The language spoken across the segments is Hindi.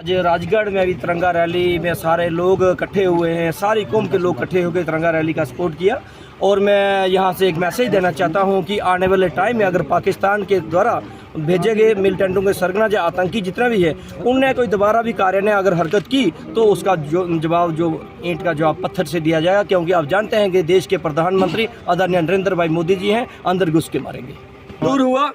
आज राजगढ़ में भी तिरंगा रैली में सारे लोग इकट्ठे हुए हैं, सारी कौम के लोग इकट्ठे होकर तिरंगा रैली का सपोर्ट किया। और मैं यहाँ से एक मैसेज देना चाहता हूँ कि आने वाले टाइम में अगर पाकिस्तान के द्वारा भेजे गए मिलिटेंटों के सरगना या आतंकी जितना भी है, उनने कोई दोबारा भी कार्य ने अगर हरकत की तो उसका जवाब जो ईंट का जवाब पत्थर से दिया जाएगा। क्योंकि आप जानते हैं कि देश के प्रधानमंत्री आदरणीय नरेंद्र भाई मोदी जी हैं, अंदर घुस के मारेंगे। दूर हुआ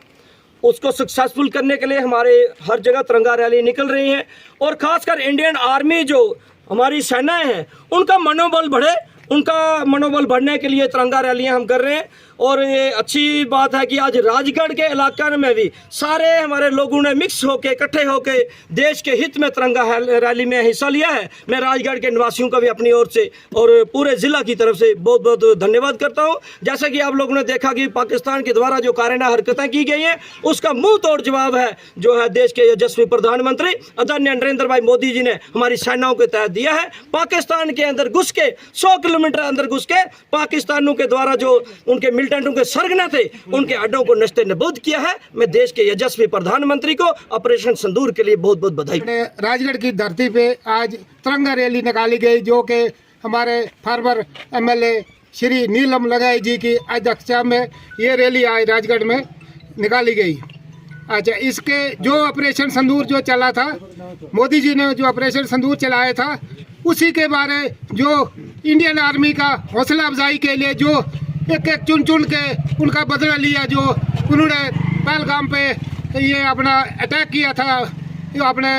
उसको सक्सेसफुल करने के लिए हमारे हर जगह तिरंगा रैली निकल रही है। और खासकर इंडियन आर्मी जो हमारी सेनाएं हैं, उनका मनोबल बढ़े, उनका मनोबल बढ़ने के लिए तिरंगा रैलियां हम कर रहे हैं। और ये अच्छी बात है कि आज राजगढ़ के इलाके में भी सारे हमारे लोगों ने मिक्स होके इकट्ठे होके देश के हित में तिरंगा रैली में हिस्सा लिया है। मैं राजगढ़ के निवासियों का भी अपनी ओर से और पूरे ज़िला की तरफ से बहुत बहुत धन्यवाद करता हूं। जैसा कि आप लोगों ने देखा कि पाकिस्तान के द्वारा जो कायराना हरकतें की गई हैं, उसका मुंह तोड़ जवाब है जो है देश के यशस्वी प्रधानमंत्री आदरणीय नरेंद्र भाई मोदी जी ने हमारी सेनाओं के तहत दिया है। पाकिस्तान के अंदर घुस के 100 किलोमीटर अंदर घुस के पाकिस्तानियों के द्वारा जो उनके मिलिटेंटों के सरगना थे, उनके अड्डों को नष्ट नबूद किया है। मैं देश के यशस्वी प्रधानमंत्री को ऑपरेशन सिंदूर के लिए बहुत बहुत बधाई। राजगढ़ की धरती पे आज तिरंगा रैली निकाली गई, जो कि हमारे फार्मर एमएलए श्री नीलम लगाई जी की अध्यक्षता में ये रैली आज राजगढ़ में निकाली गई। अच्छा, इसके जो ऑपरेशन सिंदूर जो चला था, मोदी जी ने जो ऑपरेशन सिंदूर चलाया था, उसी के बारे जो इंडियन आर्मी का हौसला अफजाई के लिए जो एक एक चुन के उनका बदला लिया, जो उन्होंने पहलगाम पे ये अपना अटैक किया था, जो अपने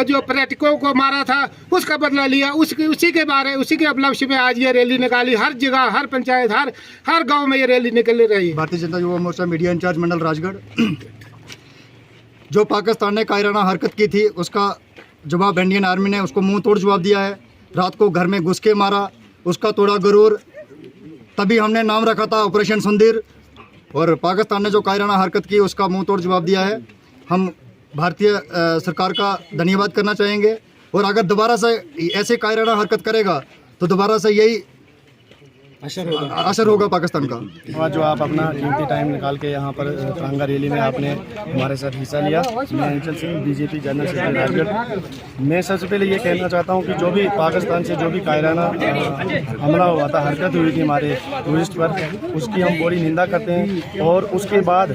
जो पर्यटकों को मारा था, उसका बदला लिया, उसी के उपलक्ष्य में आज ये रैली निकाली। हर जगह, हर पंचायत, हर गांव में ये रैली निकल रही। भारतीय जनता युवा मोर्चा मीडिया इंचार्ज मंडल राजगढ़। जो पाकिस्तान ने कायराना हरकत की थी, उसका जवाब इंडियन आर्मी ने उसको मुंह तोड़ जवाब दिया है। रात को घर में घुस के मारा, उसका तोड़ा गरूर। तभी हमने नाम रखा था ऑपरेशन सिंदूर। और पाकिस्तान ने जो कायराना हरकत की, उसका मुंह तोड़ जवाब दिया है। हम भारतीय सरकार का धन्यवाद करना चाहेंगे। और अगर दोबारा से ऐसे कायराना हरकत करेगा तो दोबारा से यही असर होगा पाकिस्तान का। और जो आप अपना कीमती टाइम निकाल के यहाँ पर तिरंगा रैली में आपने हमारे साथ हिस्सा लिया, मैं अंचल Singh, BJP general secretary Rajgarh. मैं सबसे पहले ये कहना चाहता हूँ कि जो भी पाकिस्तान से जो भी कायराना हमला हुआ था, हरकत हुई थी हमारे टूरिस्ट पर, उसकी हम पूरी निंदा करते हैं। और उसके बाद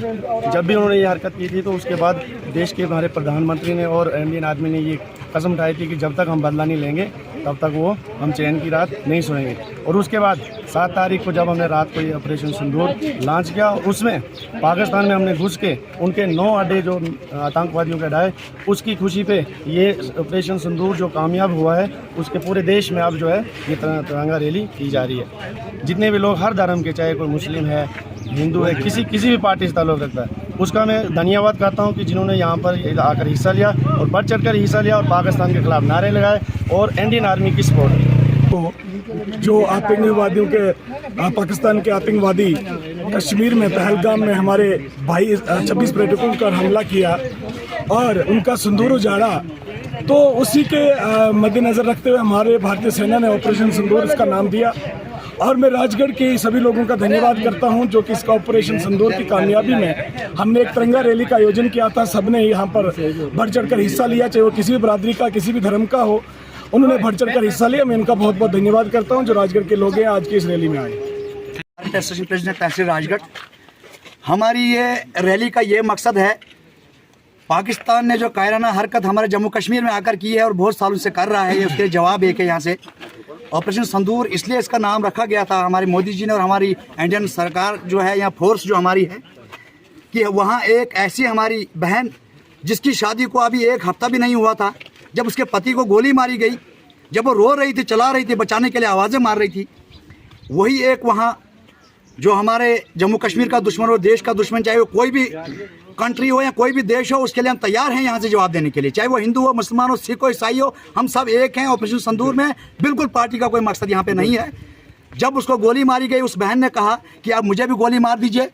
जब भी उन्होंने ये हरकत की थी, तो उसके बाद देश के हमारे प्रधानमंत्री ने और इंडियन आर्मी ने ये कसम उठाई थी कि जब तक हम बदला नहीं लेंगे तब तक वो हम चैन की रात नहीं सोएंगे। और उसके बाद 7 तारीख को जब हमने रात को ये ऑपरेशन सिंदूर लॉन्च किया, उसमें पाकिस्तान में हमने घुस के उनके 9 अड्डे जो आतंकवादियों के अड्डे, उसकी खुशी पे ये ऑपरेशन सिंदूर जो कामयाब हुआ है, उसके पूरे देश में अब जो है ये तिरंगा रैली की जा रही है। जितने भी लोग हर धर्म के, चाहे कोई मुस्लिम है, हिंदू है, किसी भी पार्टी से ताल्लुक़ रखता है, उसका मैं धन्यवाद करता हूँ कि जिन्होंने यहाँ पर आकर हिस्सा लिया और बढ़ चढ़ कर हिस्सा लिया और पाकिस्तान के खिलाफ नारे लगाए और इंडियन आर्मी की सपोर्ट की। जो आतंकवादियों के, पाकिस्तान के आतंकवादी कश्मीर में पहलगाम में हमारे 26 पर्यटकों पर हमला किया और उनका सिंदूर उजाड़ा, तो उसी के मद्देनज़र रखते हुए हमारे भारतीय सेना ने ऑपरेशन सिंदूर इसका नाम दिया। और मैं राजगढ़ के सभी लोगों का धन्यवाद करता हूं जो कि इसका ऑपरेशन सिंदूर की कामयाबी में हमने एक तिरंगा रैली का आयोजन किया था। सबने यहाँ पर बढ़ चढ़कर हिस्सा लिया, चाहे वो किसी भी बरादरी का, किसी भी धर्म का हो, उन्होंने बढ़ चढ़कर हिस्सा लिया। मैं उनका बहुत बहुत धन्यवाद करता हूँ जो राजगढ़ के लोग हैं आज की इस रैली में आए। प्रेसिडेंट तहसील राजगढ़, हमारी ये रैली का ये मकसद है, पाकिस्तान ने जो कायराना हरकत हमारे जम्मू कश्मीर में आकर की है और बहुत सालों से कर रहा है, ये उसके जवाब एक है। यहाँ से ऑपरेशन सिंदूर इसलिए इसका नाम रखा गया था हमारे मोदी जी ने और हमारी इंडियन सरकार जो है, या फोर्स जो हमारी है, कि वहाँ एक ऐसी हमारी बहन जिसकी शादी को अभी 1 हफ्ता भी नहीं हुआ था, जब उसके पति को गोली मारी गई, जब वो रो रही थी, चला रही थी, बचाने के लिए आवाज़ें मार रही थी, वही एक वहाँ जो हमारे जम्मू कश्मीर का दुश्मन और देश का दुश्मन, चाहे वो कोई भी कंट्री हो या कोई भी देश हो, उसके लिए हम तैयार हैं यहाँ से जवाब देने के लिए, चाहे वो हिंदू हो, मुसलमान हो, सिख हो, ईसाई हो, हम सब एक हैं। ऑपरेशन सिंदूर में बिल्कुल पार्टी का कोई मकसद यहाँ पे नहीं है। जब उसको गोली मारी गई, उस बहन ने कहा कि आप मुझे भी गोली मार दीजिए।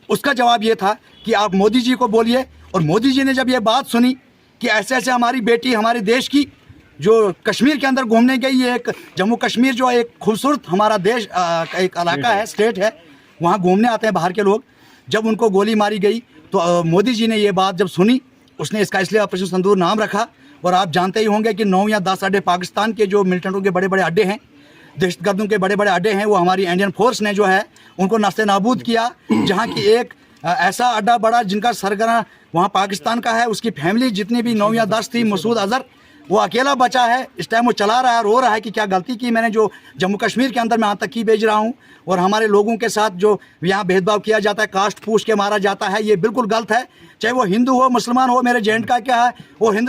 उसका जवाब ये था कि आप मोदी जी को बोलिए। और मोदी जी ने जब ये बात सुनी कि ऐसे ऐसे हमारी बेटी हमारे देश की जो कश्मीर के अंदर घूमने गई, एक जम्मू कश्मीर जो एक खूबसूरत हमारा देश एक इलाका है, स्टेट है, वहाँ घूमने आते हैं बाहर के लोग, जब उनको गोली मारी गई तो मोदी जी ने ये बात जब सुनी, उसने इसका इसलिए ऑपरेशन सिंदूर नाम रखा। और आप जानते ही होंगे कि 9 या 10 अड्डे पाकिस्तान के जो मिलिटेंटों के बड़े बड़े अड्डे हैं, दहशतगर्दों के बड़े बड़े अड्डे हैं, वो हमारी इंडियन फोर्स ने जो है उनको नस्ते नाबूद किया। जहाँ की एक ऐसा अड्डा बड़ा जिनका सरगना वहाँ पाकिस्तान का है, उसकी फैमिली जितनी भी 9 या 10 थी, मसूद अजहर वो अकेला बचा है। इस टाइम वो चला रहा है, रो रहा है कि क्या गलती की मैंने जो जम्मू कश्मीर के अंदर मैं आतंकी भेज रहा हूँ और हमारे लोगों के साथ जो यहाँ भेदभाव किया जाता है, कास्ट पूछ के मारा जाता है, ये बिल्कुल गलत है। चाहे वो हिंदू हो, मुसलमान हो, मेरे जेंट का क्या है, वो हिंदू